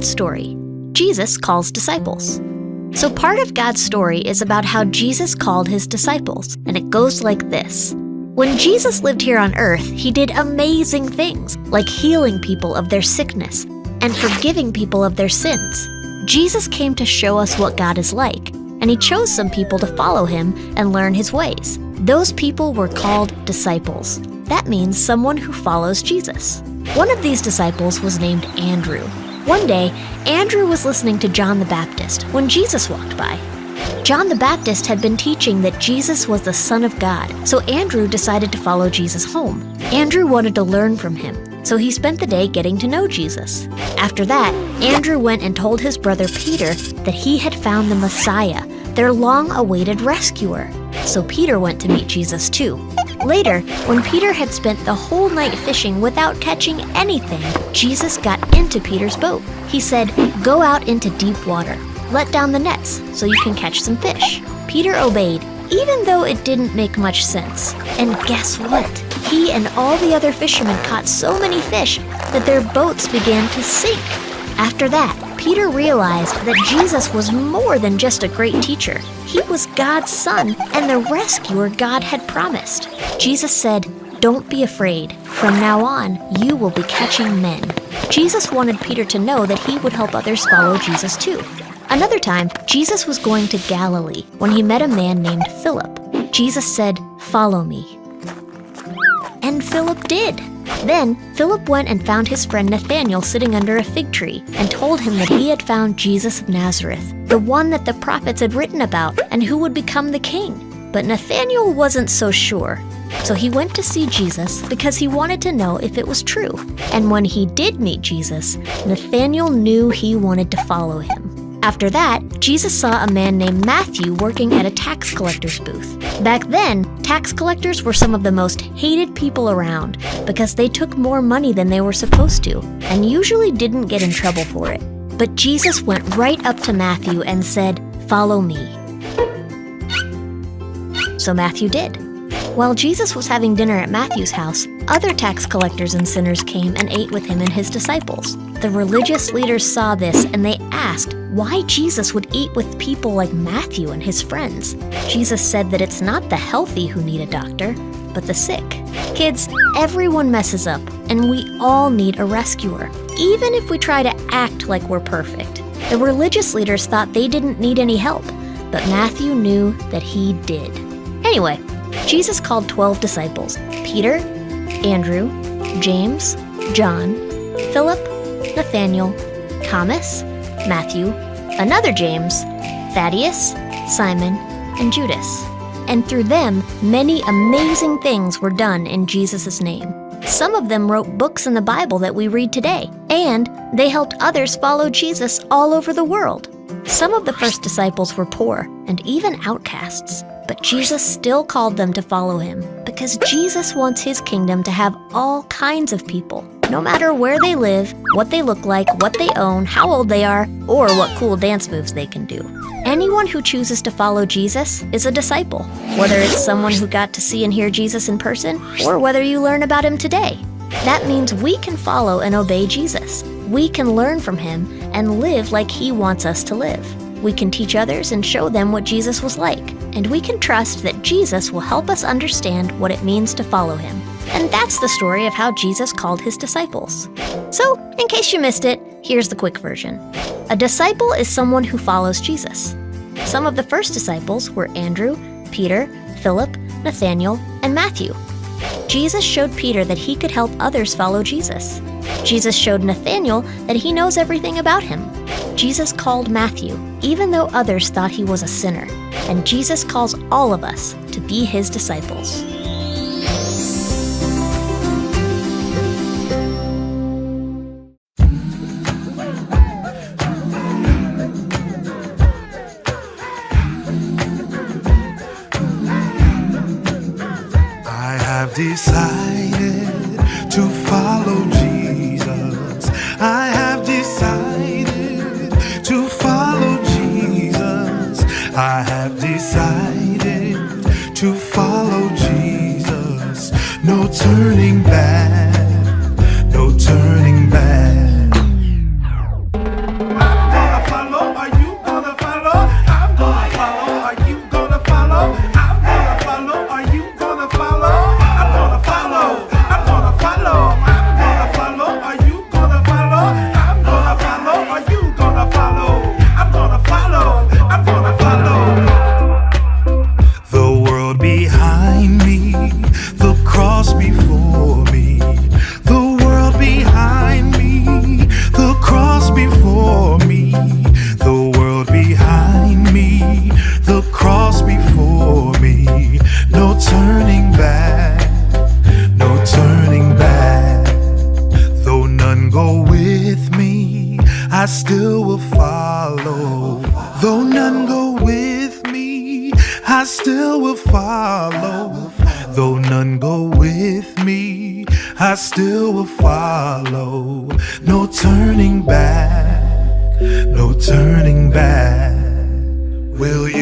God's story. Jesus calls disciples. So part of God's story is about how Jesus called his disciples, and it goes like this. When Jesus lived here on earth, he did amazing things, like healing people of their sickness and forgiving people of their sins. Jesus came to show us what God is like, and he chose some people to follow him and learn his ways. Those people were called disciples. That means someone who follows Jesus. One of these disciples was named Andrew. One day, Andrew was listening to John the Baptist when Jesus walked by. John the Baptist had been teaching that Jesus was the Son of God, so Andrew decided to follow Jesus home. Andrew wanted to learn from him, so he spent the day getting to know Jesus. After that, Andrew went and told his brother Peter that he had found the Messiah, their long-awaited rescuer. So Peter went to meet Jesus too. Later, when Peter had spent the whole night fishing without catching anything, Jesus got into Peter's boat. He said, "Go out into deep water. Let down the nets so you can catch some fish." Peter obeyed, even though it didn't make much sense. And guess what? He and all the other fishermen caught so many fish that their boats began to sink. After that, Peter realized that Jesus was more than just a great teacher. He was God's son and the rescuer God had promised. Jesus said, "Don't be afraid. From now on, you will be catching men." Jesus wanted Peter to know that he would help others follow Jesus too. Another time, Jesus was going to Galilee when he met a man named Philip. Jesus said, "Follow me." And Philip did. Then, Philip went and found his friend Nathanael sitting under a fig tree and told him that he had found Jesus of Nazareth, the one that the prophets had written about and who would become the king. But Nathanael wasn't so sure. So he went to see Jesus because he wanted to know if it was true. And when he did meet Jesus, Nathanael knew he wanted to follow him. After that, Jesus saw a man named Matthew working at a tax collector's booth. Back then, tax collectors were some of the most hated people around because they took more money than they were supposed to and usually didn't get in trouble for it. But Jesus went right up to Matthew and said, "Follow me." So Matthew did. While Jesus was having dinner at Matthew's house, other tax collectors and sinners came and ate with him and his disciples. The religious leaders saw this and they asked why Jesus would eat with people like Matthew and his friends. Jesus said that it's not the healthy who need a doctor, but the sick. Kids, everyone messes up, and we all need a rescuer, even if we try to act like we're perfect. The religious leaders thought they didn't need any help, but Matthew knew that he did. Anyway, Jesus called 12 disciples: Peter, Andrew, James, John, Philip, Nathanael, Thomas, Matthew, another James, Thaddeus, Simon, and Judas. And through them, many amazing things were done in Jesus' name. Some of them wrote books in the Bible that we read today, and they helped others follow Jesus all over the world. Some of the first disciples were poor and even outcasts, but Jesus still called them to follow him because Jesus wants his kingdom to have all kinds of people, no matter where they live, what they look like, what they own, how old they are, or what cool dance moves they can do. Anyone who chooses to follow Jesus is a disciple, whether it's someone who got to see and hear Jesus in person, or whether you learn about him today. That means we can follow and obey Jesus. We can learn from him and live like he wants us to live. We can teach others and show them what Jesus was like, and we can trust that Jesus will help us understand what it means to follow him. And that's the story of how Jesus called his disciples. So, in case you missed it, here's the quick version. A disciple is someone who follows Jesus. Some of the first disciples were Andrew, Peter, Philip, Nathanael, and Matthew. Jesus showed Peter that he could help others follow Jesus. Jesus showed Nathanael that he knows everything about him. Jesus called Matthew, even though others thought he was a sinner. And Jesus calls all of us to be his disciples. I have decided to follow Jesus. I have decided to follow Jesus. I have decided to follow Jesus. No turning back, no turning back. I still will follow. Though none go with me, I still will follow. No turning back, no turning back. Will you